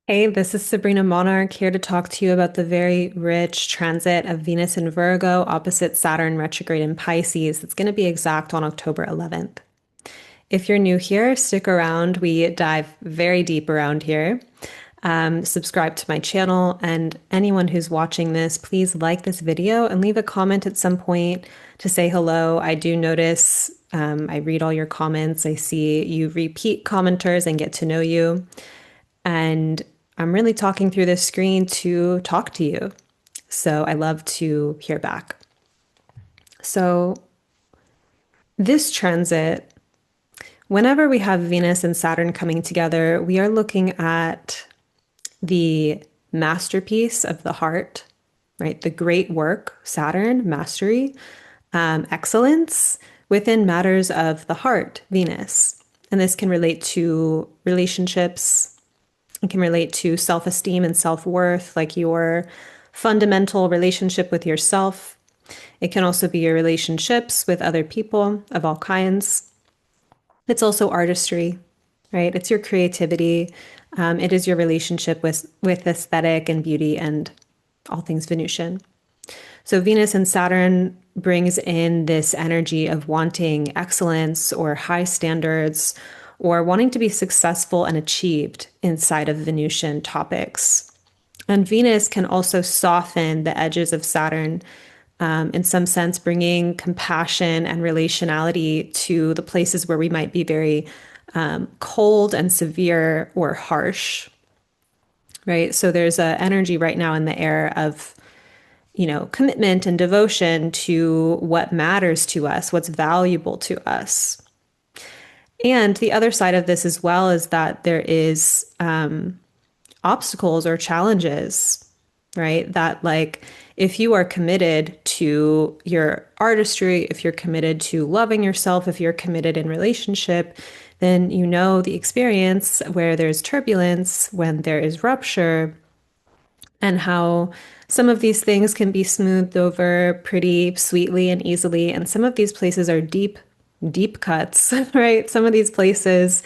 Hey, this is Sabrina Monarch here to talk to you about the very rich transit of Venus in Virgo opposite Saturn retrograde in Pisces. It's going to be exact on October 11th. If you're new here, stick around. We dive very deep around here. Subscribe to my channel, and anyone who's watching this, please like this video and leave a comment at some point to say hello. I do notice, I read all your comments. I see you repeat commenters and get to know you. And I'm really talking through this screen to talk to you. So I love to hear back. So, this transit, whenever we have Venus and Saturn coming together, we are looking at the masterpiece of the heart, right? The great work, Saturn, mastery, excellence within matters of the heart, Venus. And this can relate to relationships. It can relate to self-esteem and self-worth, like your fundamental relationship with yourself. It can also be your relationships with other people of all kinds. It's also artistry, right? It's your creativity. It is your relationship with aesthetic and beauty and all things Venusian. So Venus and Saturn brings in this energy of wanting excellence or high standards or wanting to be successful and achieved inside of Venusian topics. And Venus can also soften the edges of Saturn, in some sense, bringing compassion and relationality to the places where we might be very cold and severe or harsh, right? So there's an energy right now in the air of commitment and devotion to what matters to us, what's valuable to us. And the other side of this as well is that there is obstacles or challenges, right? That, like, if you are committed to your artistry, if you're committed to loving yourself, if you're committed in relationship, then you know the experience where there's turbulence, when there is rupture, and how some of these things can be smoothed over pretty sweetly and easily. And some of these places are deep, deep cuts, right? Some of these places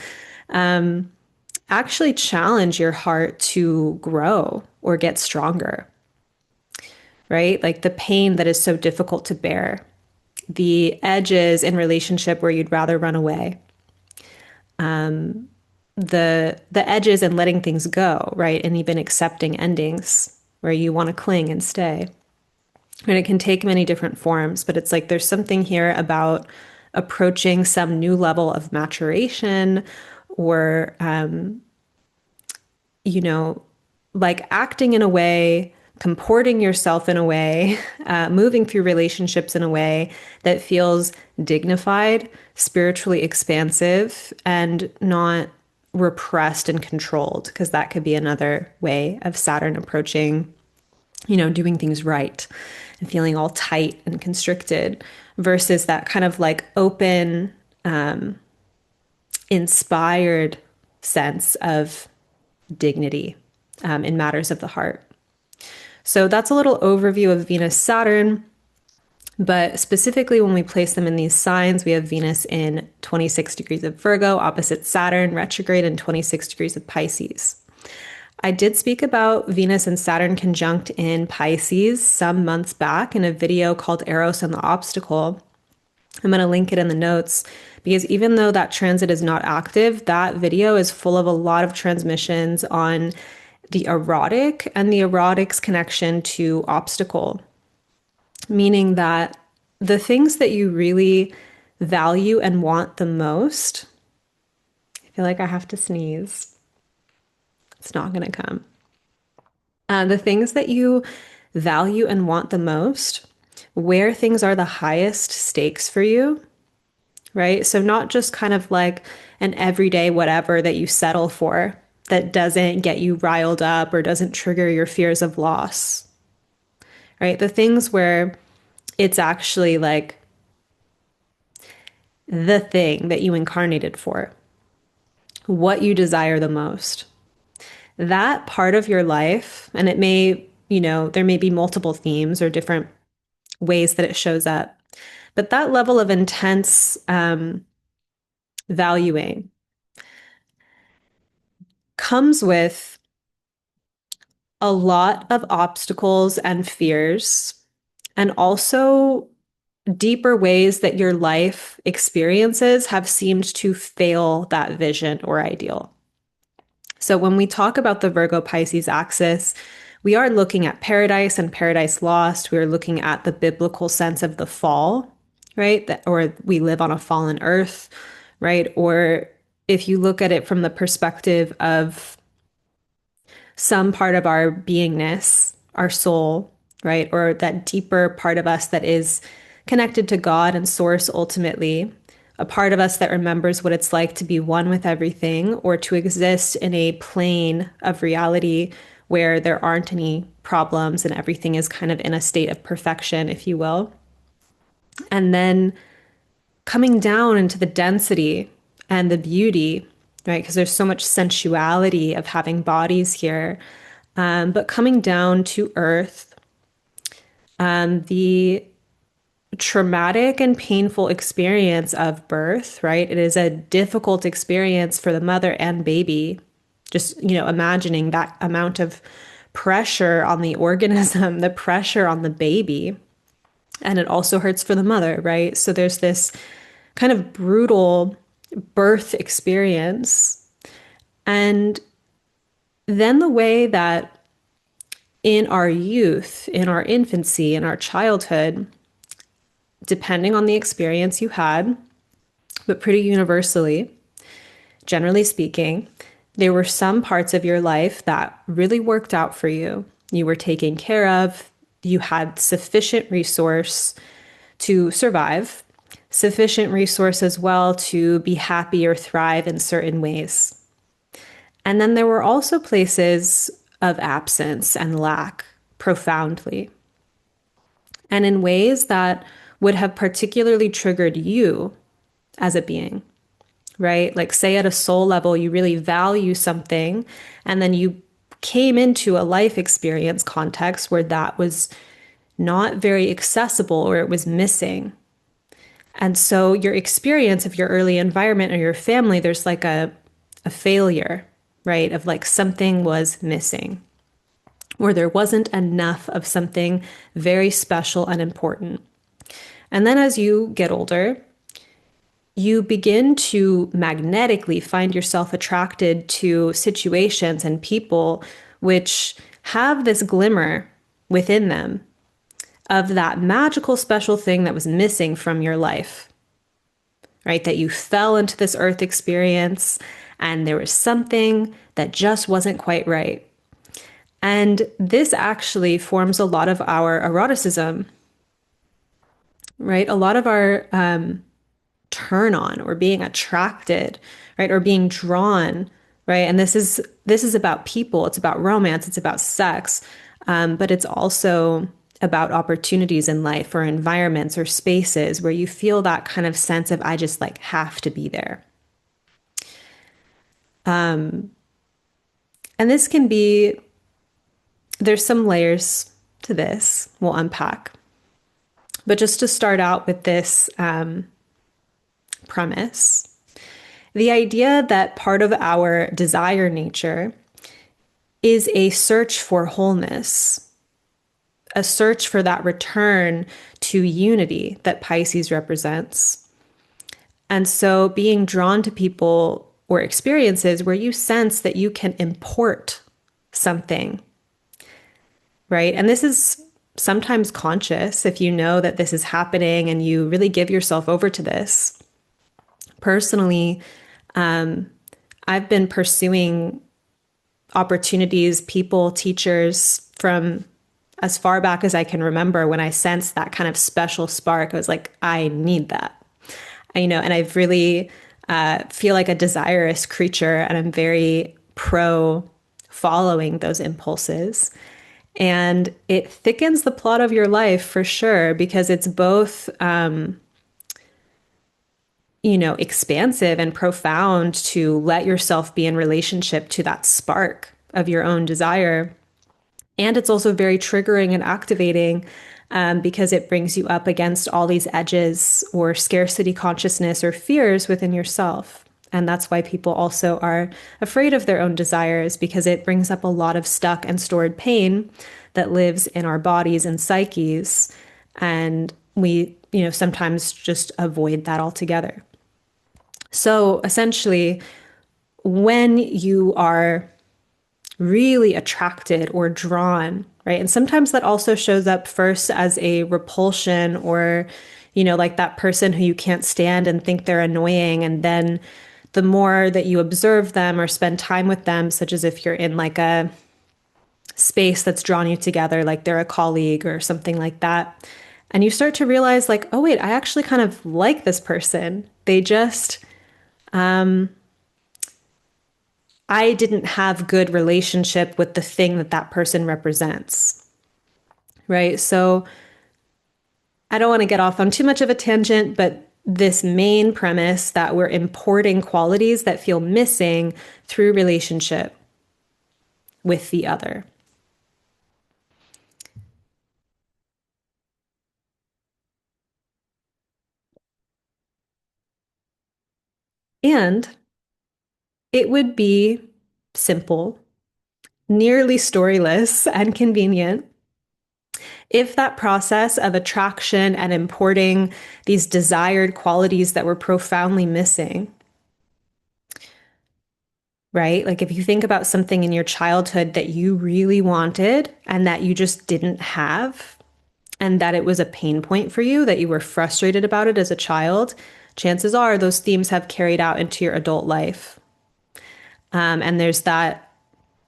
actually challenge your heart to grow or get stronger, right? Like the pain that is so difficult to bear, the edges in relationship where you'd rather run away, the edges in letting things go, right? And even accepting endings where you want to cling and stay. And it can take many different forms, but it's like there's something here about approaching some new level of maturation or, you know, like acting in a way, comporting yourself in a way, moving through relationships in a way that feels dignified, spiritually expansive, and not repressed and controlled, because that could be another way of Saturn approaching, doing things right and feeling all tight and constricted versus that kind of like open, inspired sense of dignity in matters of the heart. So that's a little overview of Venus Saturn. But specifically, when we place them in these signs, we have Venus in 26 degrees of Virgo, opposite Saturn, retrograde in 26 degrees of Pisces. I did speak about Venus and Saturn conjunct in Pisces some months back in a video called Eros and the Obstacle. I'm going to link it in the notes because even though that transit is not active, that video is full of a lot of transmissions on the erotic and the erotic's connection to obstacle, meaning that the things that you really value and want the most, I feel like I have to sneeze. It's not going to come. The things that you value and want the most, where things are the highest stakes for you, right? So not just kind of like an everyday whatever that you settle for that doesn't get you riled up or doesn't trigger your fears of loss, right? The things where it's actually like the thing that you incarnated for, what you desire the most. That part of your life, and it may, there may be multiple themes or different ways that it shows up, but that level of intense valuing comes with a lot of obstacles and fears, and also deeper ways that your life experiences have seemed to fail that vision or ideal. So when we talk about the Virgo Pisces axis, we are looking at paradise and paradise lost. We are looking at the biblical sense of the fall, right? That, or we live on a fallen earth, right? Or if you look at it from the perspective of some part of our beingness, our soul, right? Or that deeper part of us that is connected to God and source ultimately, a part of us that remembers what it's like to be one with everything or to exist in a plane of reality where there aren't any problems and everything is kind of in a state of perfection, if you will. And then coming down into the density and the beauty, right? Because there's so much sensuality of having bodies here. But coming down to earth, the traumatic and painful experience of birth, right? It is a difficult experience for the mother and baby. Just, imagining that amount of pressure on the organism, the pressure on the baby. And it also hurts for the mother, right? So there's this kind of brutal birth experience. And then the way that in our youth, in our infancy, in our childhood, depending on the experience you had, but pretty universally, generally speaking, there were some parts of your life that really worked out for you. You were taken care of, you had sufficient resource to survive, sufficient resource as well to be happy or thrive in certain ways. And then there were also places of absence and lack profoundly, and in ways that would have particularly triggered you as a being, right? Like, say at a soul level, you really value something, and then you came into a life experience context where that was not very accessible or it was missing. And so your experience of your early environment or your family, there's like a failure, right? Of like something was missing, or there wasn't enough of something very special and important. And then as you get older, you begin to magnetically find yourself attracted to situations and people which have this glimmer within them of that magical special thing that was missing from your life, right? That you fell into this earth experience and there was something that just wasn't quite right. And this actually forms a lot of our eroticism, right? A lot of our turn on or being attracted, right? Or being drawn, right? And this is about people. It's about romance. It's about sex. But it's also about opportunities in life or environments or spaces where you feel that kind of sense of, I just like have to be there. And this can be, there's some layers to this we'll unpack. But just to start out with this premise, the idea that part of our desire nature is a search for wholeness, a search for that return to unity that Pisces represents. And so being drawn to people or experiences where you sense that you can import something, right? And this is sometimes conscious if you know that this is happening and you really give yourself over to this. Personally, I've been pursuing opportunities, people, teachers from as far back as I can remember when I sensed that kind of special spark. I was like, I need that. And I've really feel like a desirous creature, and I'm very pro following those impulses. And it thickens the plot of your life for sure, because it's both, expansive and profound to let yourself be in relationship to that spark of your own desire. And it's also very triggering and activating because it brings you up against all these edges or scarcity consciousness or fears within yourself. And that's why people also are afraid of their own desires because it brings up a lot of stuck and stored pain that lives in our bodies and psyches. And we, sometimes just avoid that altogether. So essentially, when you are really attracted or drawn, right? And sometimes that also shows up first as a repulsion or, like that person who you can't stand and think they're annoying. And then the more that you observe them or spend time with them, such as if you're in like a space that's drawn you together, like they're a colleague or something like that. And you start to realize, like, oh, wait, I actually kind of like this person. They just, I didn't have good relationship with the thing that that person represents, right? So I don't want to get off on too much of a tangent, but this main premise that we're importing qualities that feel missing through relationship with the other. And it would be simple, nearly storyless, and convenient if that process of attraction and importing these desired qualities that were profoundly missing, right? Like if you think about something in your childhood that you really wanted and that you just didn't have, and that it was a pain point for you, that you were frustrated about it as a child, chances are those themes have carried out into your adult life. And there's that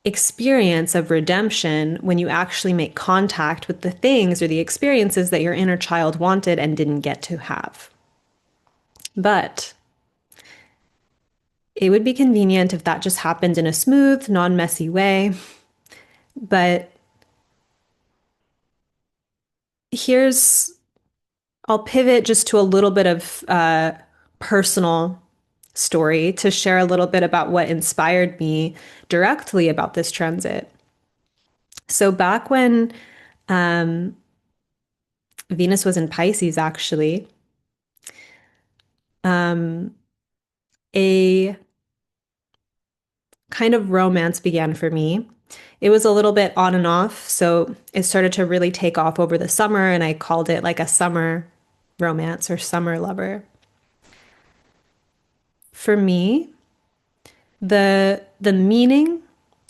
experience of redemption when you actually make contact with the things or the experiences that your inner child wanted and didn't get to have. But it would be convenient if that just happened in a smooth, non messy way. But here's, I'll pivot just to a little bit of personal story to share a little bit about what inspired me directly about this transit. So, back when Venus was in Pisces, actually, a kind of romance began for me. It was a little bit on and off. So, it started to really take off over the summer, and I called it like a summer romance or summer lover. For me, the meaning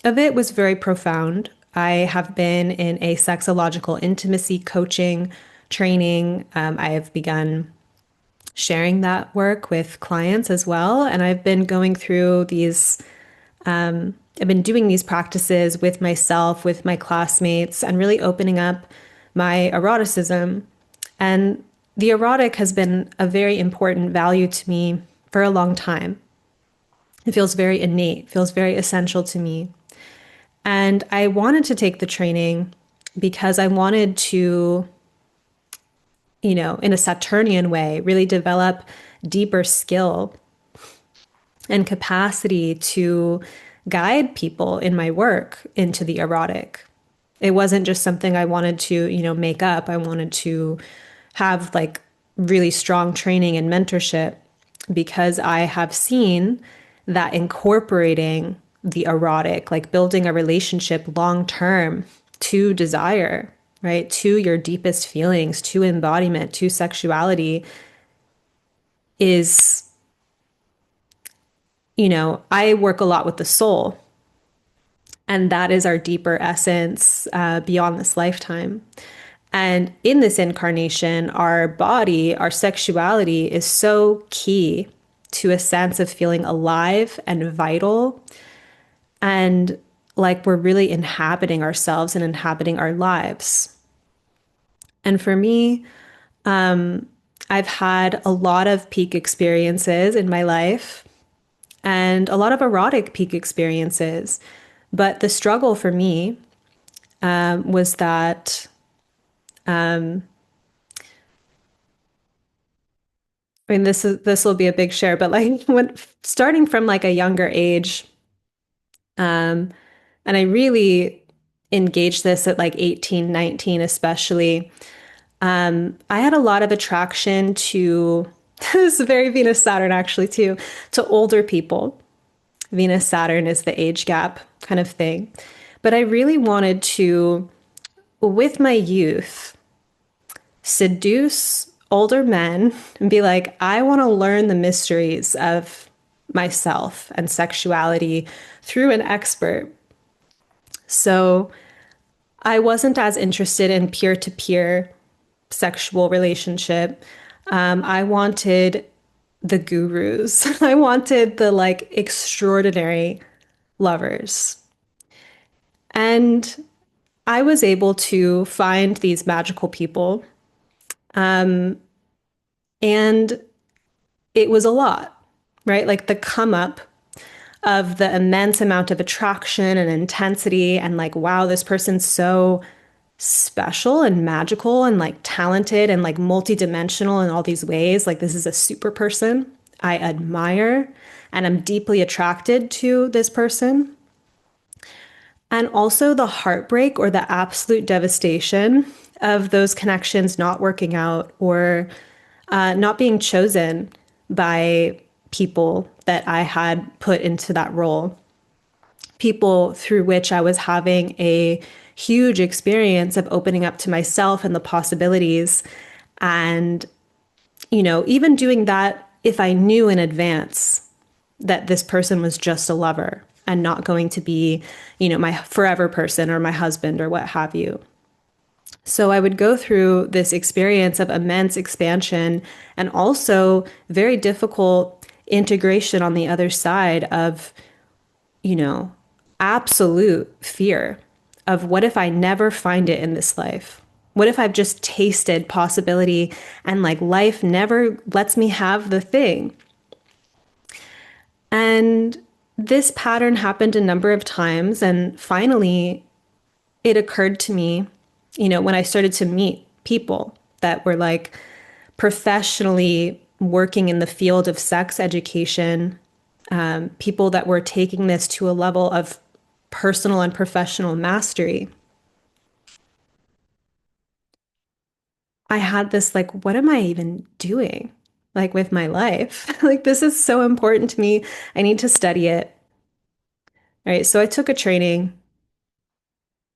of it was very profound. I have been in a sexological intimacy coaching training. I have begun sharing that work with clients as well, and I've been going through these. I've been doing these practices with myself, with my classmates, and really opening up my eroticism. And the erotic has been a very important value to me for a long time. It feels very innate, feels very essential to me. And I wanted to take the training because I wanted to, in a Saturnian way, really develop deeper skill and capacity to guide people in my work into the erotic. It wasn't just something I wanted to, make up. I wanted to have like really strong training and mentorship because I have seen that incorporating the erotic, like building a relationship long term to desire, right? To your deepest feelings, to embodiment, to sexuality is, I work a lot with the soul. And that is our deeper essence beyond this lifetime. And in this incarnation, our body, our sexuality is so key to a sense of feeling alive and vital and like we're really inhabiting ourselves and inhabiting our lives. And for me, I've had a lot of peak experiences in my life and a lot of erotic peak experiences. But the struggle for me was that I mean, this will be a big share, but like when starting from like a younger age, and I really engaged this at like 18, 19, especially. I had a lot of attraction to This is very Venus Saturn actually too, to older people. Venus Saturn is the age gap kind of thing. But I really wanted to, with my youth, seduce older men and be like, I want to learn the mysteries of myself and sexuality through an expert. So I wasn't as interested in peer to peer sexual relationship. I wanted the gurus. I wanted the like extraordinary lovers. And I was able to find these magical people. And it was a lot, right? Like the come up of the immense amount of attraction and intensity, and like, wow, this person's so special and magical and like talented and like multidimensional in all these ways. Like, this is a super person I admire and I'm deeply attracted to this person. And also the heartbreak or the absolute devastation of those connections not working out or not being chosen by people that I had put into that role, people through which I was having a huge experience of opening up to myself and the possibilities. And, even doing that if I knew in advance that this person was just a lover and not going to be, my forever person or my husband or what have you. So I would go through this experience of immense expansion and also very difficult integration on the other side of, you know, absolute fear of what if I never find it in this life? What if I've just tasted possibility and like life never lets me have the thing? And this pattern happened a number of times. And finally, it occurred to me, when I started to meet people that were like professionally working in the field of sex education, people that were taking this to a level of personal and professional mastery. I had this like, what am I even doing? Like with my life? Like, this is so important to me. I need to study it. All right. So I took a training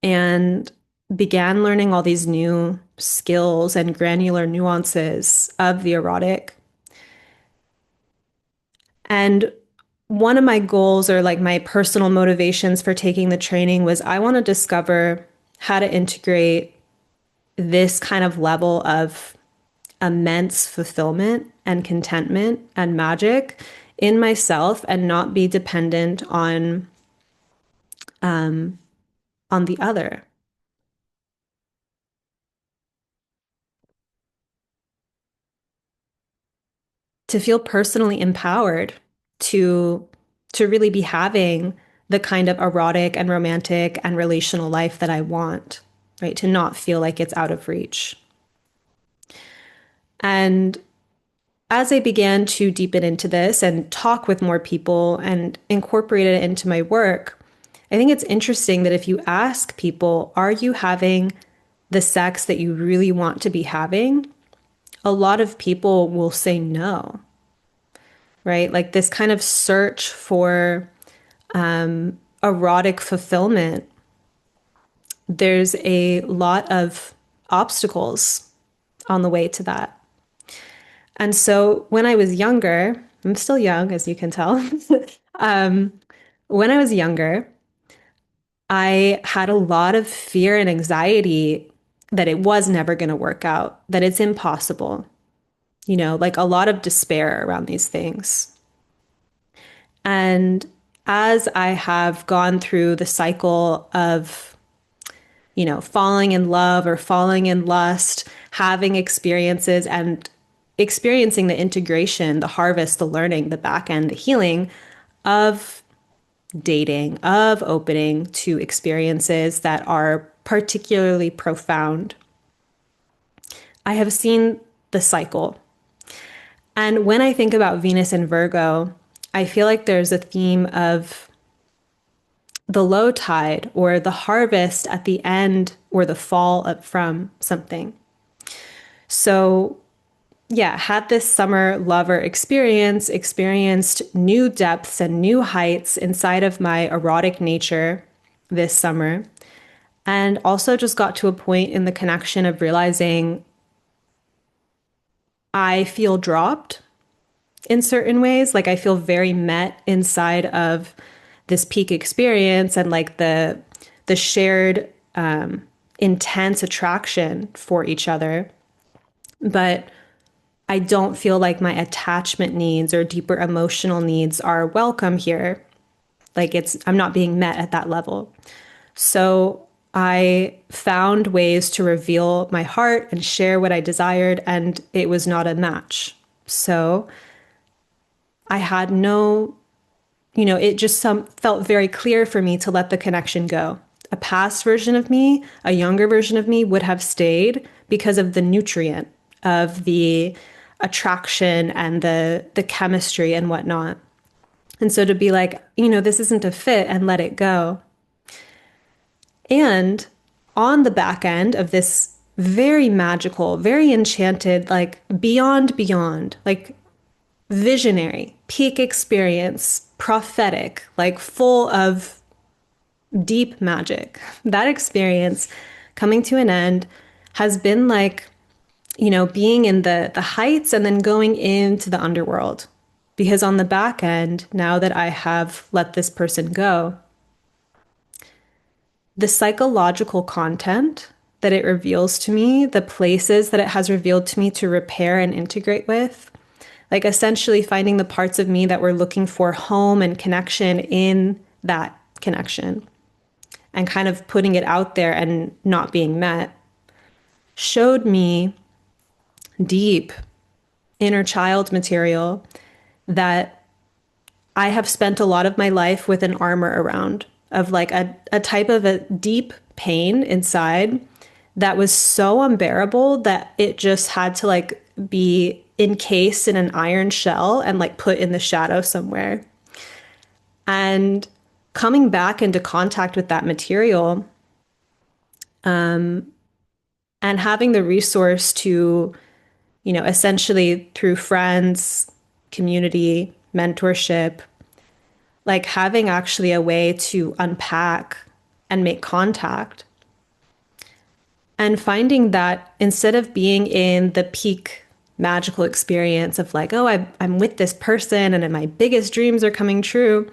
and began learning all these new skills and granular nuances of the erotic. And one of my goals or like my personal motivations for taking the training was I want to discover how to integrate this kind of level of immense fulfillment and contentment and magic in myself and not be dependent on the other. To feel personally empowered to to really be having the kind of erotic and romantic and relational life that I want, right? To not feel like it's out of reach. And as I began to deepen into this and talk with more people and incorporate it into my work, I think it's interesting that if you ask people, are you having the sex that you really want to be having? A lot of people will say no, right? Like this kind of search for erotic fulfillment, there's a lot of obstacles on the way to that. And so when I was younger, I'm still young, as you can tell. When I was younger, I had a lot of fear and anxiety that it was never going to work out, that it's impossible, like a lot of despair around these things. And as I have gone through the cycle of, falling in love or falling in lust, having experiences and experiencing the integration, the harvest, the learning, the back end, the healing of dating, of opening to experiences that are particularly profound, I have seen the cycle. And when I think about Venus and Virgo, I feel like there's a theme of the low tide or the harvest at the end or the fall up from something. So, yeah, had this summer lover experience, experienced new depths and new heights inside of my erotic nature this summer. And also just got to a point in the connection of realizing I feel dropped in certain ways. Like I feel very met inside of this peak experience and like the shared intense attraction for each other. But I don't feel like my attachment needs or deeper emotional needs are welcome here. Like I'm not being met at that level. So I found ways to reveal my heart and share what I desired, and it was not a match. So I had no, it just felt very clear for me to let the connection go. A past version of me, a younger version of me would have stayed because of the nutrient of the attraction and the chemistry and whatnot. And so to be like, this isn't a fit and let it go. And on the back end of this very magical, very enchanted, like beyond, like visionary, peak experience, prophetic, like full of deep magic, that experience coming to an end has been like, being in the heights and then going into the underworld. Because on the back end, now that I have let this person go, the psychological content that it reveals to me, the places that it has revealed to me to repair and integrate with, like essentially finding the parts of me that were looking for home and connection in that connection and kind of putting it out there and not being met, showed me deep inner child material that I have spent a lot of my life with an armor around of like a type of a deep pain inside that was so unbearable that it just had to like be encased in an iron shell and like put in the shadow somewhere. And coming back into contact with that material and having the resource to, essentially through friends, community, mentorship, like having actually a way to unpack and make contact and finding that instead of being in the peak magical experience of like, oh, I'm with this person and my biggest dreams are coming true,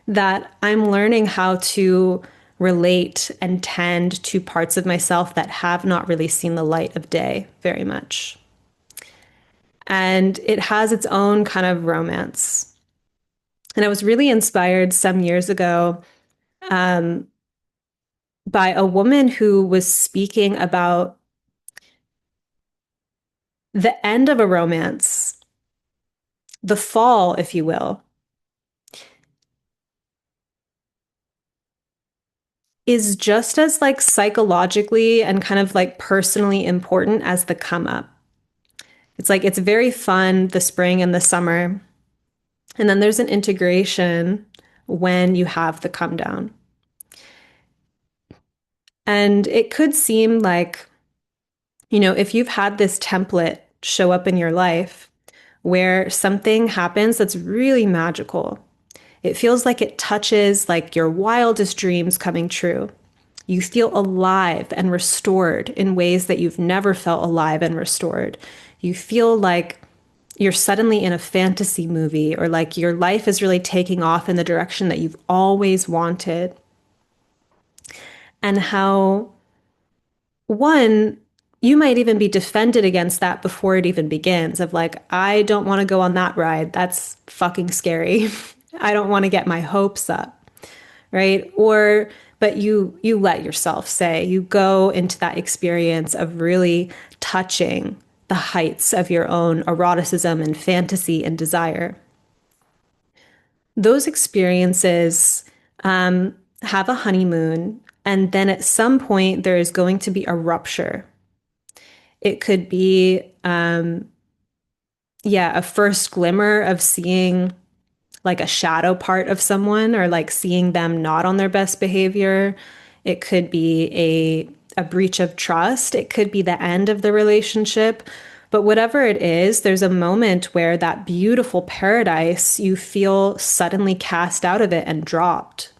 that I'm learning how to relate and tend to parts of myself that have not really seen the light of day very much. And it has its own kind of romance. And I was really inspired some years ago by a woman who was speaking about the end of a romance, the fall, if you will, is just as like psychologically and kind of like personally important as the come up. It's like it's very fun the spring and the summer. And then there's an integration when you have the come down. And it could seem like, if you've had this template show up in your life where something happens that's really magical, it feels like it touches like your wildest dreams coming true. You feel alive and restored in ways that you've never felt alive and restored. You feel like you're suddenly in a fantasy movie or like your life is really taking off in the direction that you've always wanted. And how, one, you might even be defended against that before it even begins of like, I don't want to go on that ride. That's fucking scary. I don't want to get my hopes up. Right? Or, but you let yourself say, you go into that experience of really touching the heights of your own eroticism and fantasy and desire. Those experiences have a honeymoon, and then at some point there is going to be a rupture. It could be, a first glimmer of seeing like a shadow part of someone or like seeing them not on their best behavior. It could be a breach of trust. It could be the end of the relationship. But whatever it is, there's a moment where that beautiful paradise, you feel suddenly cast out of it and dropped.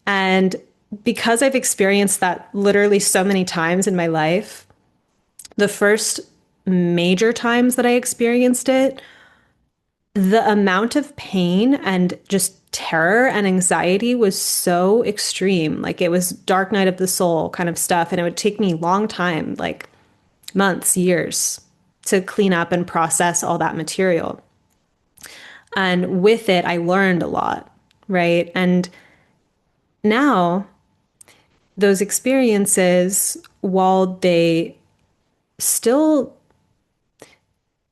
And because I've experienced that literally so many times in my life, the first major times that I experienced it, the amount of pain and just terror and anxiety was so extreme. Like it was dark night of the soul kind of stuff. And it would take me a long time, like months, years, to clean up and process all that material. And with it, I learned a lot, right? And now those experiences, while they still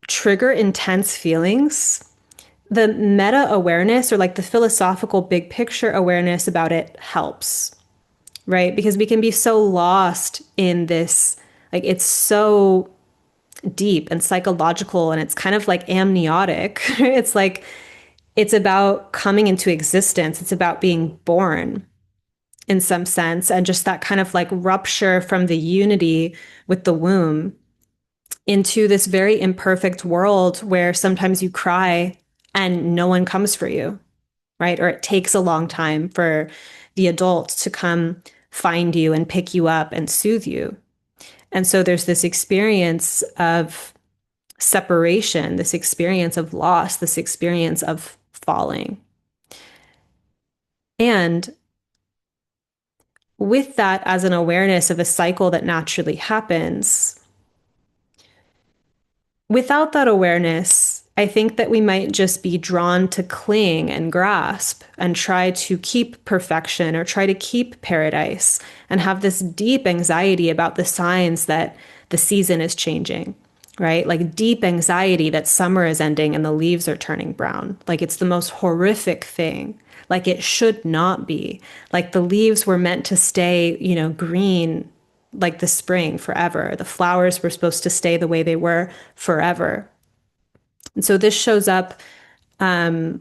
trigger intense feelings, the meta awareness or like the philosophical big picture awareness about it helps, right? Because we can be so lost in this, like it's so deep and psychological and it's kind of like amniotic. It's like, it's about coming into existence, it's about being born in some sense, and just that kind of like rupture from the unity with the womb into this very imperfect world where sometimes you cry and no one comes for you, right? Or it takes a long time for the adult to come find you and pick you up and soothe you. And so there's this experience of separation, this experience of loss, this experience of falling. And with that as an awareness of a cycle that naturally happens, without that awareness, I think that we might just be drawn to cling and grasp and try to keep perfection or try to keep paradise and have this deep anxiety about the signs that the season is changing, right? Like deep anxiety that summer is ending and the leaves are turning brown. Like it's the most horrific thing. Like it should not be. Like the leaves were meant to stay, green like the spring forever. The flowers were supposed to stay the way they were forever. And so this shows up, of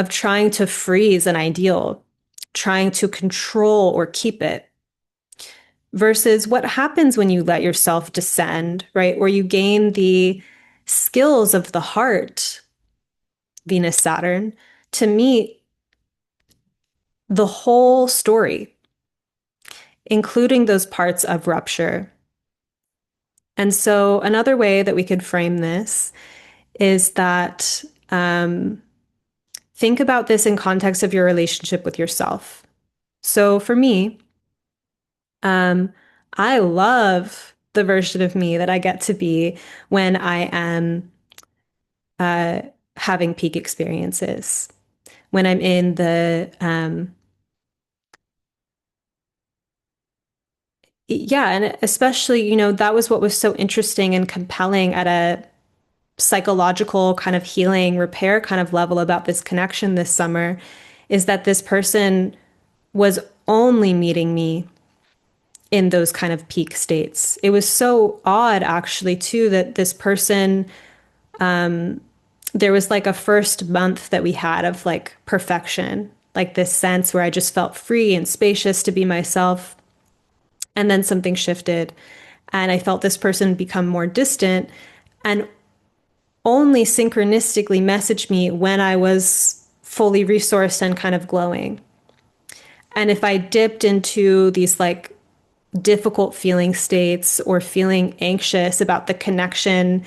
trying to freeze an ideal, trying to control or keep it, versus what happens when you let yourself descend, right? Where you gain the skills of the heart, Venus, Saturn, to meet the whole story, including those parts of rupture. And so another way that we could frame this is that think about this in context of your relationship with yourself. So for me, I love the version of me that I get to be when I am having peak experiences, when I'm in yeah, and especially, that was what was so interesting and compelling at a psychological kind of healing repair kind of level about this connection this summer is that this person was only meeting me in those kind of peak states. It was so odd, actually, too, that this person, there was like a first month that we had of like perfection, like this sense where I just felt free and spacious to be myself. And then something shifted, and I felt this person become more distant and only synchronistically message me when I was fully resourced and kind of glowing. And if I dipped into these like difficult feeling states or feeling anxious about the connection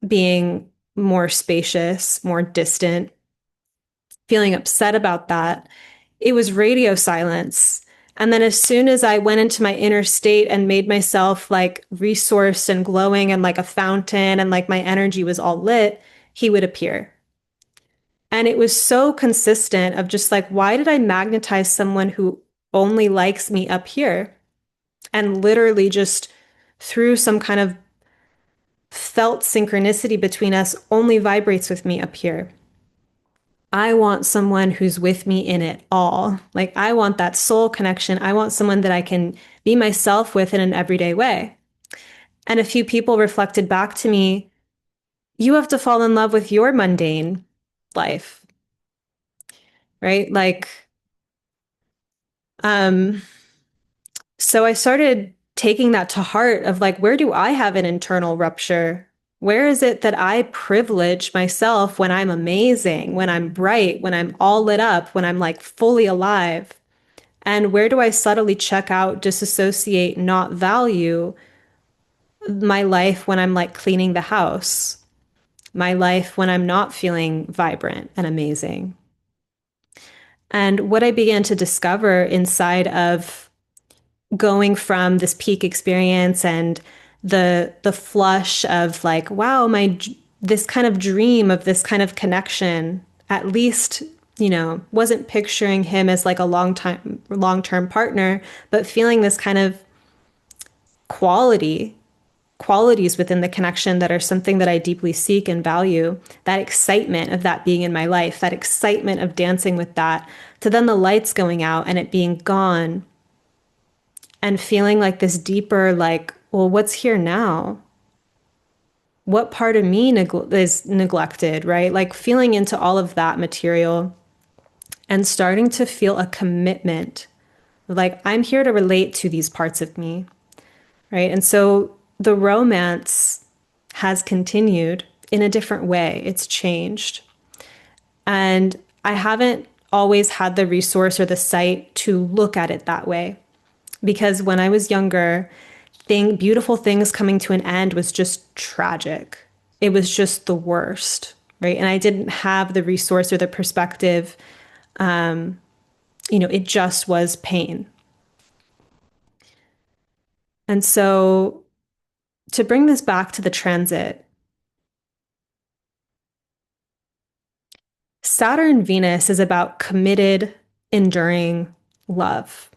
being more spacious, more distant, feeling upset about that, it was radio silence. And then as soon as I went into my inner state and made myself like resourced and glowing and like a fountain and like my energy was all lit, he would appear. And it was so consistent of just like, why did I magnetize someone who only likes me up here? And literally just through some kind of felt synchronicity between us only vibrates with me up here. I want someone who's with me in it all. Like I want that soul connection. I want someone that I can be myself with in an everyday way. And a few people reflected back to me, you have to fall in love with your mundane life, right? Like, um, so I started taking that to heart of like, where do I have an internal rupture? Where is it that I privilege myself when I'm amazing, when I'm bright, when I'm all lit up, when I'm like fully alive? And where do I subtly check out, disassociate, not value my life when I'm like cleaning the house, my life when I'm not feeling vibrant and amazing? And what I began to discover inside of going from this peak experience and the flush of like, wow, this kind of dream of this kind of connection, at least, wasn't picturing him as like a long-term partner, but feeling this kind of quality qualities within the connection that are something that I deeply seek and value, that excitement of that being in my life, that excitement of dancing with that, to then the lights going out and it being gone and feeling like this deeper, like, well, what's here now? What part of me is neglected, right? Like feeling into all of that material and starting to feel a commitment. Like, I'm here to relate to these parts of me, right? And so the romance has continued in a different way. It's changed. And I haven't always had the resource or the sight to look at it that way. Because when I was younger, beautiful things coming to an end was just tragic. It was just the worst, right? And I didn't have the resource or the perspective. It just was pain. And so to bring this back to the transit, Saturn Venus is about committed, enduring love.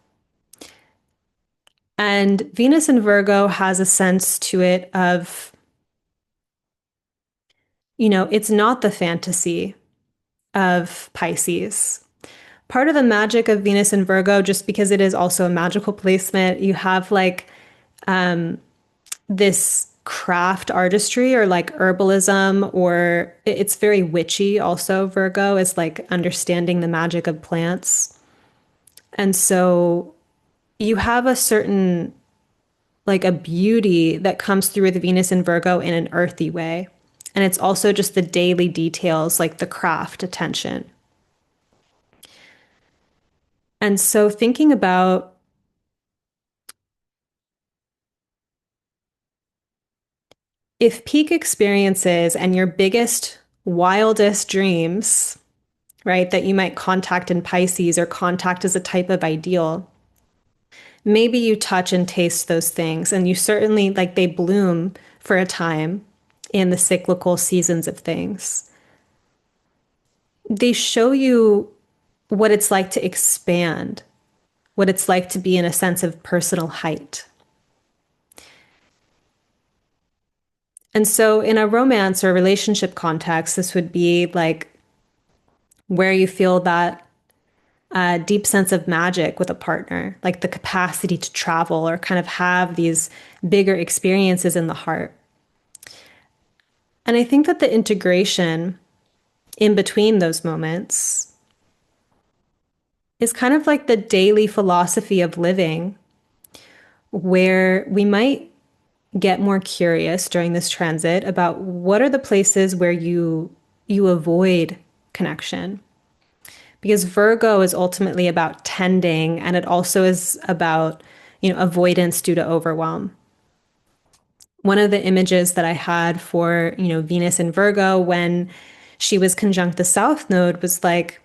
And Venus in Virgo has a sense to it of, it's not the fantasy of Pisces. Part of the magic of Venus in Virgo, just because it is also a magical placement, you have like this craft artistry or like herbalism, or it's very witchy also. Virgo is like understanding the magic of plants. And so you have a certain, like a beauty that comes through with Venus in Virgo in an earthy way. And it's also just the daily details, like the craft attention. And so thinking about if peak experiences and your biggest, wildest dreams, right, that you might contact in Pisces or contact as a type of ideal, maybe you touch and taste those things. And you certainly, like, they bloom for a time in the cyclical seasons of things. They show you what it's like to expand, what it's like to be in a sense of personal height. And so, in a romance or relationship context, this would be like where you feel that deep sense of magic with a partner, like the capacity to travel or kind of have these bigger experiences in the heart. And I think that the integration in between those moments is kind of like the daily philosophy of living, where we might get more curious during this transit about what are the places where you avoid connection, because Virgo is ultimately about tending, and it also is about, avoidance due to overwhelm. One of the images that I had for, Venus in Virgo when she was conjunct the South Node was like,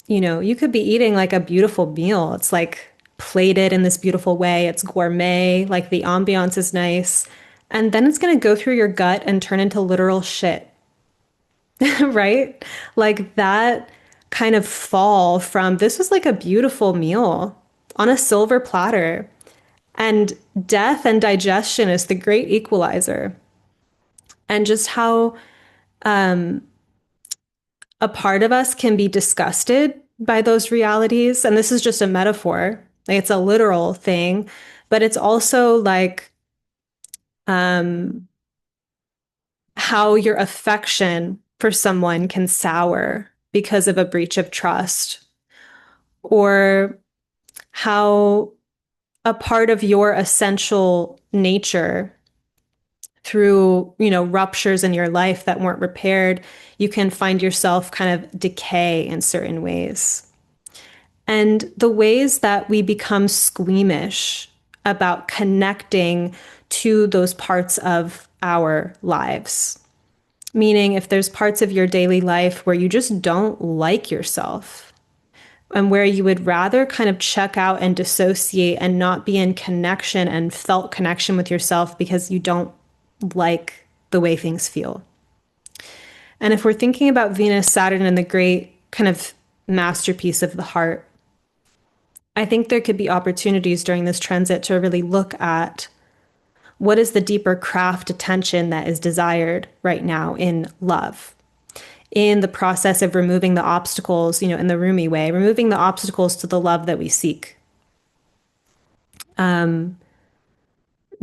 you could be eating like a beautiful meal. It's like plated in this beautiful way. It's gourmet, like the ambiance is nice. And then it's going to go through your gut and turn into literal shit, right? Like that kind of fall from this was like a beautiful meal on a silver platter. And death and digestion is the great equalizer. And just how a part of us can be disgusted by those realities. And this is just a metaphor, like it's a literal thing, but it's also like how your affection for someone can sour because of a breach of trust, or how a part of your essential nature through, ruptures in your life that weren't repaired, you can find yourself kind of decay in certain ways. And the ways that we become squeamish about connecting to those parts of our lives. Meaning, if there's parts of your daily life where you just don't like yourself and where you would rather kind of check out and dissociate and not be in connection and felt connection with yourself because you don't like the way things feel. And if we're thinking about Venus, Saturn, and the great kind of masterpiece of the heart, I think there could be opportunities during this transit to really look at what is the deeper craft attention that is desired right now in love, in the process of removing the obstacles, in the Rumi way, removing the obstacles to the love that we seek.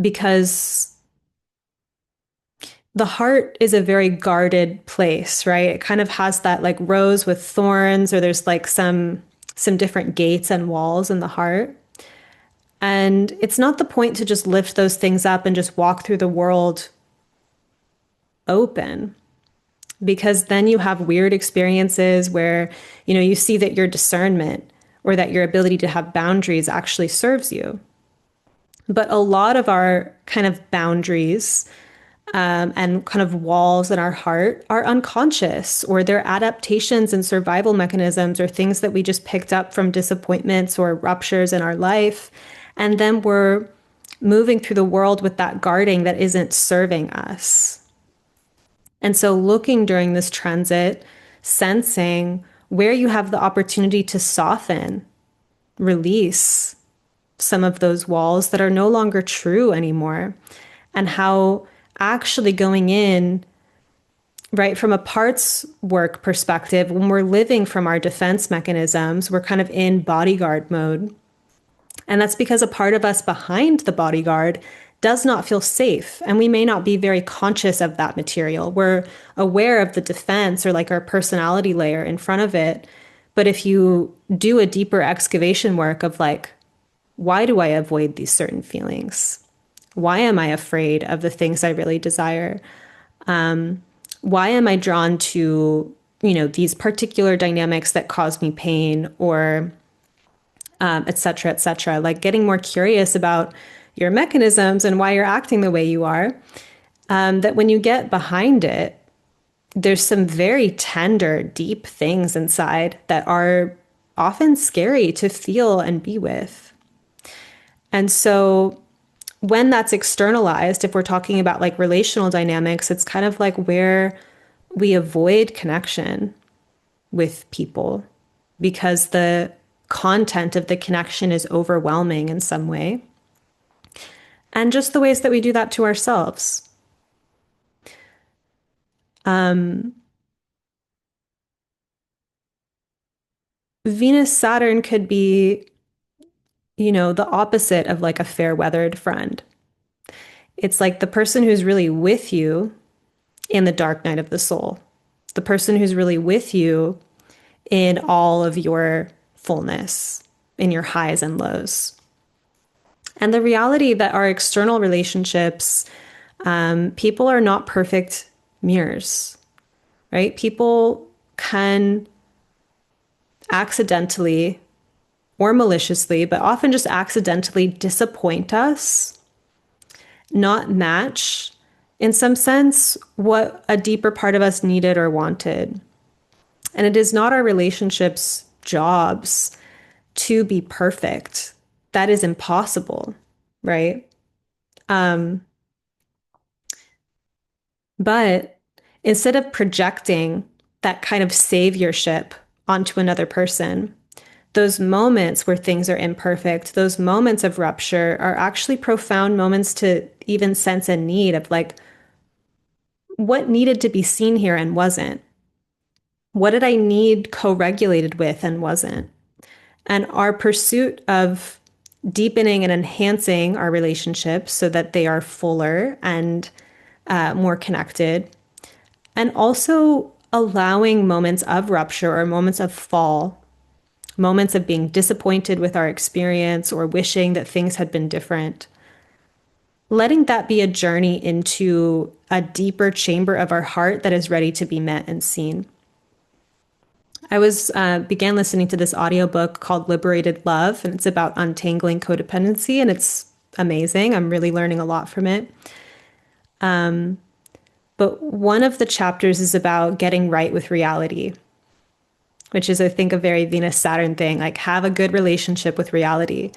Because the heart is a very guarded place, right? It kind of has that like rose with thorns, or there's like some different gates and walls in the heart. And it's not the point to just lift those things up and just walk through the world open, because then you have weird experiences where, you see that your discernment or that your ability to have boundaries actually serves you. But a lot of our kind of boundaries and kind of walls in our heart are unconscious, or they're adaptations and survival mechanisms, or things that we just picked up from disappointments or ruptures in our life. And then we're moving through the world with that guarding that isn't serving us. And so looking during this transit, sensing where you have the opportunity to soften, release some of those walls that are no longer true anymore, and how actually going in, right, from a parts work perspective, when we're living from our defense mechanisms, we're kind of in bodyguard mode. And that's because a part of us behind the bodyguard does not feel safe. And we may not be very conscious of that material. We're aware of the defense or like our personality layer in front of it. But if you do a deeper excavation work of like, why do I avoid these certain feelings? Why am I afraid of the things I really desire? Why am I drawn to, these particular dynamics that cause me pain, or et cetera, et cetera? Like getting more curious about your mechanisms and why you're acting the way you are. That when you get behind it, there's some very tender, deep things inside that are often scary to feel and be with. And so when that's externalized, if we're talking about like relational dynamics, it's kind of like where we avoid connection with people because the content of the connection is overwhelming in some way. And just the ways that we do that to ourselves. Venus Saturn could be, the opposite of like a fair weathered friend. It's like the person who's really with you in the dark night of the soul, the person who's really with you in all of your fullness, in your highs and lows. And the reality that our external relationships, people are not perfect mirrors, right? People can accidentally or maliciously, but often just accidentally disappoint us, not match, in some sense, what a deeper part of us needed or wanted. And it is not our relationships' jobs to be perfect. That is impossible, right? But instead of projecting that kind of saviorship onto another person, those moments where things are imperfect, those moments of rupture are actually profound moments to even sense a need of like, what needed to be seen here and wasn't? What did I need co-regulated with and wasn't? And our pursuit of deepening and enhancing our relationships so that they are fuller and more connected, and also allowing moments of rupture or moments of fall, moments of being disappointed with our experience or wishing that things had been different. Letting that be a journey into a deeper chamber of our heart that is ready to be met and seen. I was began listening to this audiobook called Liberated Love, and it's about untangling codependency, and it's amazing. I'm really learning a lot from it. But one of the chapters is about getting right with reality, which is, I think, a very Venus Saturn thing, like have a good relationship with reality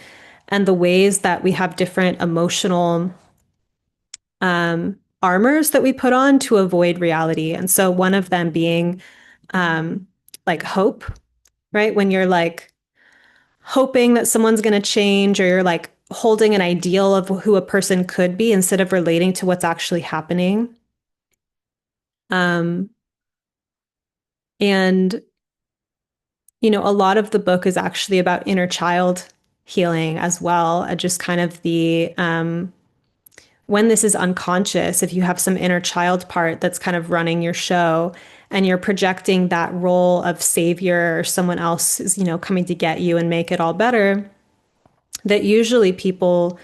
and the ways that we have different emotional armors that we put on to avoid reality. And so one of them being like hope, right? When you're like hoping that someone's going to change, or you're like holding an ideal of who a person could be instead of relating to what's actually happening. Um, and, a lot of the book is actually about inner child healing as well. Just kind of when this is unconscious, if you have some inner child part that's kind of running your show and you're projecting that role of savior, or someone else is, coming to get you and make it all better, that usually people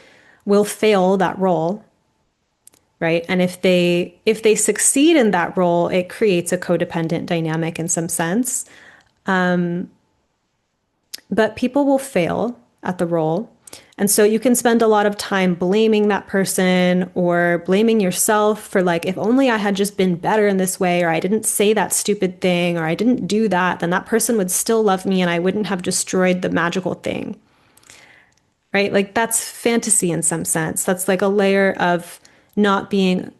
will fail that role, right? And if they succeed in that role, it creates a codependent dynamic in some sense. But people will fail at the role. And so you can spend a lot of time blaming that person or blaming yourself for, like, if only I had just been better in this way, or I didn't say that stupid thing, or I didn't do that, then that person would still love me and I wouldn't have destroyed the magical thing. Right? Like, that's fantasy in some sense. That's like a layer of not being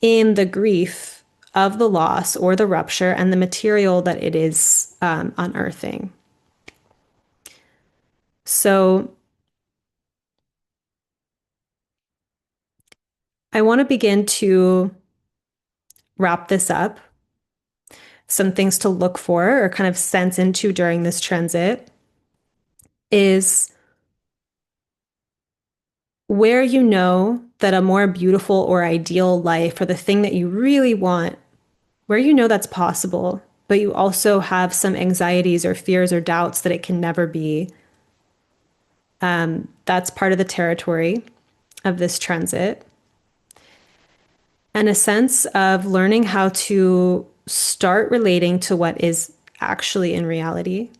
in the grief of the loss or the rupture and the material that it is unearthing. So I want to begin to wrap this up. Some things to look for or kind of sense into during this transit is where you know that a more beautiful or ideal life, or the thing that you really want, where you know that's possible, but you also have some anxieties or fears or doubts that it can never be. That's part of the territory of this transit. And a sense of learning how to start relating to what is actually in reality,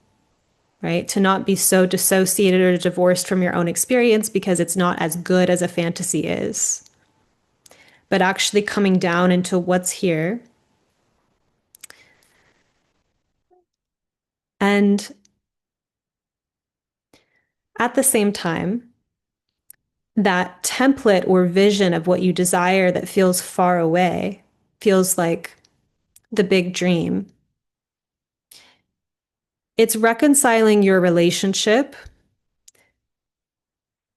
right? To not be so dissociated or divorced from your own experience because it's not as good as a fantasy is, but actually coming down into what's here. And at the same time, that template or vision of what you desire that feels far away, feels like the big dream. It's reconciling your relationship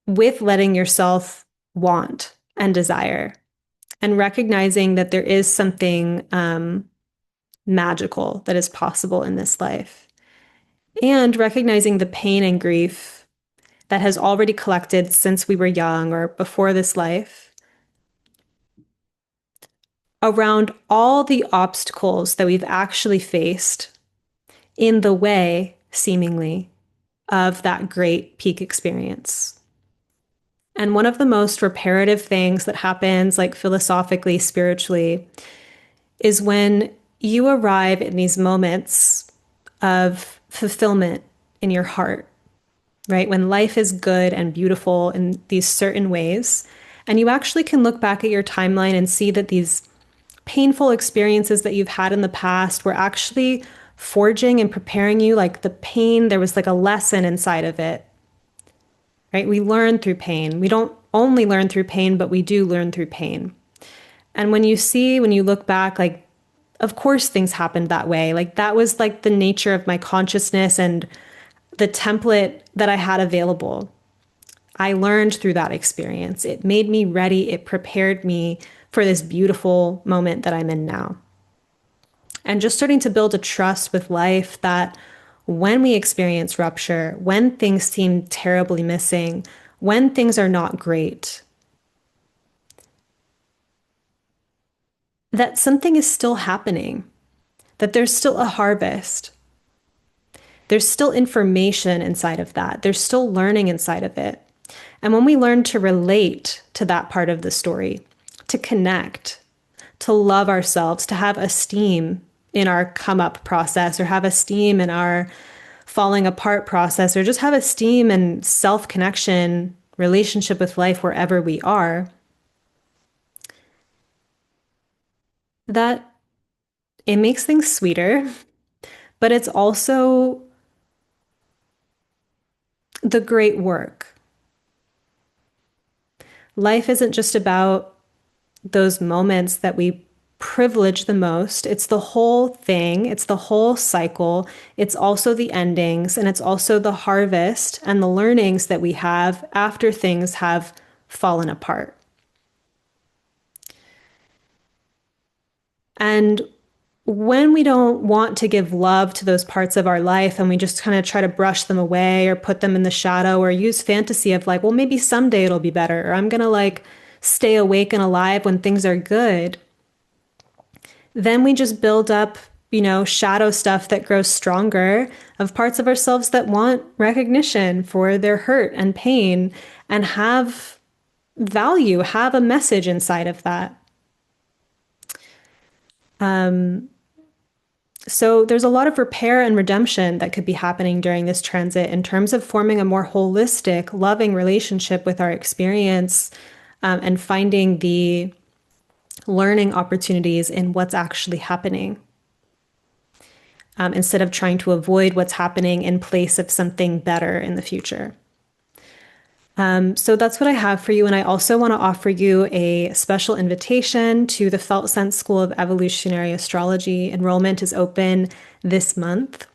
with letting yourself want and desire, and recognizing that there is something magical that is possible in this life, and recognizing the pain and grief that has already collected since we were young or before this life around all the obstacles that we've actually faced in the way, seemingly, of that great peak experience. And one of the most reparative things that happens, like philosophically, spiritually, is when you arrive in these moments of fulfillment in your heart, right? When life is good and beautiful in these certain ways, and you actually can look back at your timeline and see that these painful experiences that you've had in the past were actually forging and preparing you. Like the pain, there was like a lesson inside of it, right? We learn through pain. We don't only learn through pain, but we do learn through pain. And when you look back, like, of course things happened that way. Like that was like the nature of my consciousness and the template that I had available. I learned through that experience. It made me ready. It prepared me for this beautiful moment that I'm in now. And just starting to build a trust with life that when we experience rupture, when things seem terribly missing, when things are not great, that something is still happening, that there's still a harvest. there's still information inside of that. There's still learning inside of it. And when we learn to relate to that part of the story, to connect, to love ourselves, to have esteem in our come up process, or have esteem in our falling apart process, or just have esteem and self connection, relationship with life wherever we are, that it makes things sweeter, but it's also the great work. Life isn't just about those moments that we privilege the most. It's the whole thing, it's the whole cycle. It's also the endings, and it's also the harvest and the learnings that we have after things have fallen apart. And when we don't want to give love to those parts of our life and we just kind of try to brush them away or put them in the shadow or use fantasy of like, well, maybe someday it'll be better, or I'm going to like stay awake and alive when things are good, then we just build up, shadow stuff that grows stronger of parts of ourselves that want recognition for their hurt and pain and have value, have a message inside of that. So there's a lot of repair and redemption that could be happening during this transit in terms of forming a more holistic, loving relationship with our experience, and finding the learning opportunities in what's actually happening, instead of trying to avoid what's happening in place of something better in the future. So that's what I have for you. And I also want to offer you a special invitation to the Felt Sense School of Evolutionary Astrology. Enrollment is open this month.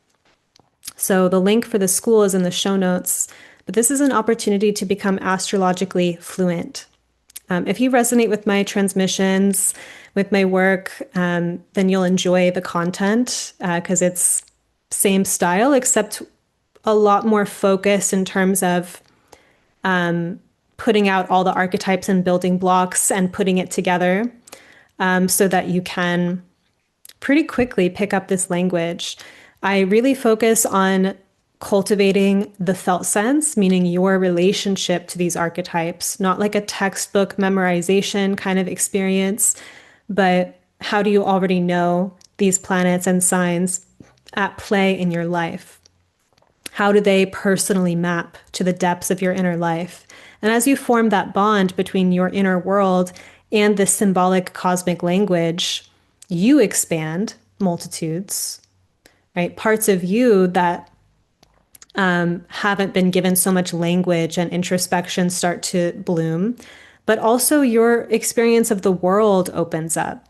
So the link for the school is in the show notes. But this is an opportunity to become astrologically fluent. If you resonate with my transmissions, with my work, then you'll enjoy the content, because it's same style, except a lot more focused in terms of putting out all the archetypes and building blocks and putting it together, so that you can pretty quickly pick up this language. I really focus on cultivating the felt sense, meaning your relationship to these archetypes, not like a textbook memorization kind of experience, but how do you already know these planets and signs at play in your life? How do they personally map to the depths of your inner life? And as you form that bond between your inner world and this symbolic cosmic language, you expand multitudes, right? Parts of you that haven't been given so much language and introspection start to bloom, but also your experience of the world opens up.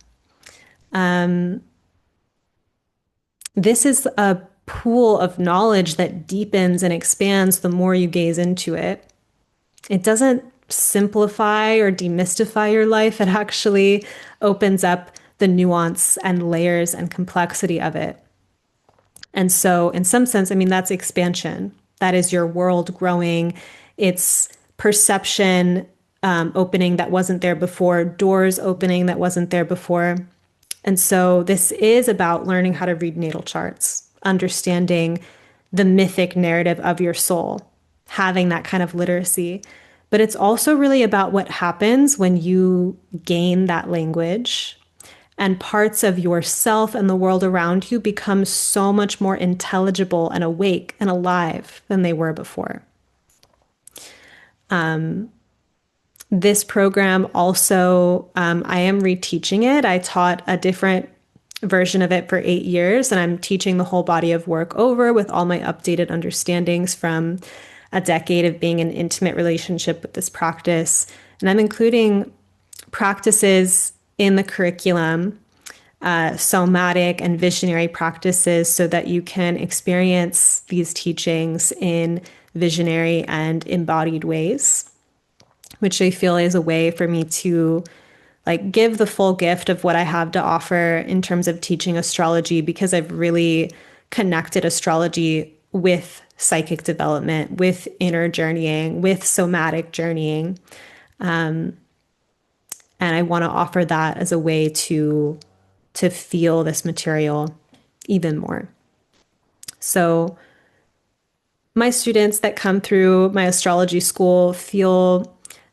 This is a pool of knowledge that deepens and expands the more you gaze into it. It doesn't simplify or demystify your life. It actually opens up the nuance and layers and complexity of it. And so, in some sense, I mean, that's expansion. That is your world growing. It's perception opening that wasn't there before, doors opening that wasn't there before. And so, this is about learning how to read natal charts, understanding the mythic narrative of your soul, having that kind of literacy. But it's also really about what happens when you gain that language and parts of yourself and the world around you become so much more intelligible and awake and alive than they were before. This program also, I am reteaching it. I taught a different version of it for 8 years, and I'm teaching the whole body of work over with all my updated understandings from a decade of being in an intimate relationship with this practice. And I'm including practices in the curriculum, somatic and visionary practices, so that you can experience these teachings in visionary and embodied ways, which I feel is a way for me to like give the full gift of what I have to offer in terms of teaching astrology, because I've really connected astrology with psychic development, with inner journeying, with somatic journeying. And I want to offer that as a way to feel this material even more. So My students that come through my astrology school feel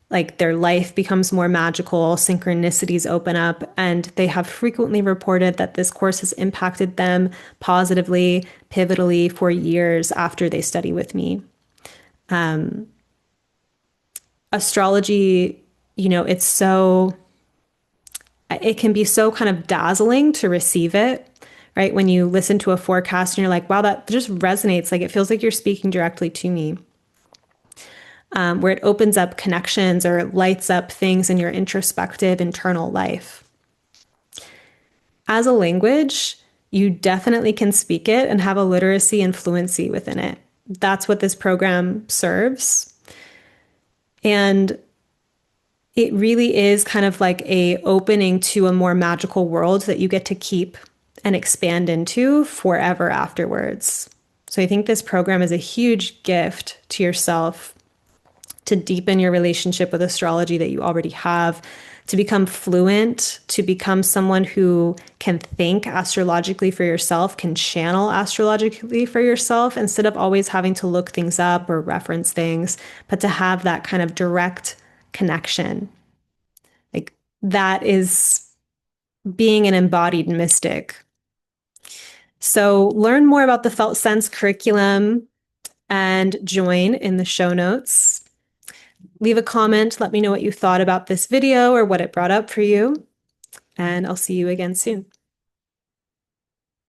like their life becomes more magical, synchronicities open up, and they have frequently reported that this course has impacted them positively, pivotally for years after they study with me. Astrology, it can be so kind of dazzling to receive it, right? When you listen to a forecast and you're like, wow, that just resonates. Like it feels like you're speaking directly to me. Where it opens up connections or lights up things in your introspective internal life. As a language, you definitely can speak it and have a literacy and fluency within it. That's what this program serves. And it really is kind of like a opening to a more magical world that you get to keep and expand into forever afterwards. So I think this program is a huge gift to yourself to deepen your relationship with astrology that you already have, to become fluent, to become someone who can think astrologically for yourself, can channel astrologically for yourself instead of always having to look things up or reference things, but to have that kind of direct connection. Like that is being an embodied mystic. So learn more about the Felt Sense curriculum and join in the show notes. Leave a comment. Let me know what you thought about this video or what it brought up for you. And I'll see you again soon.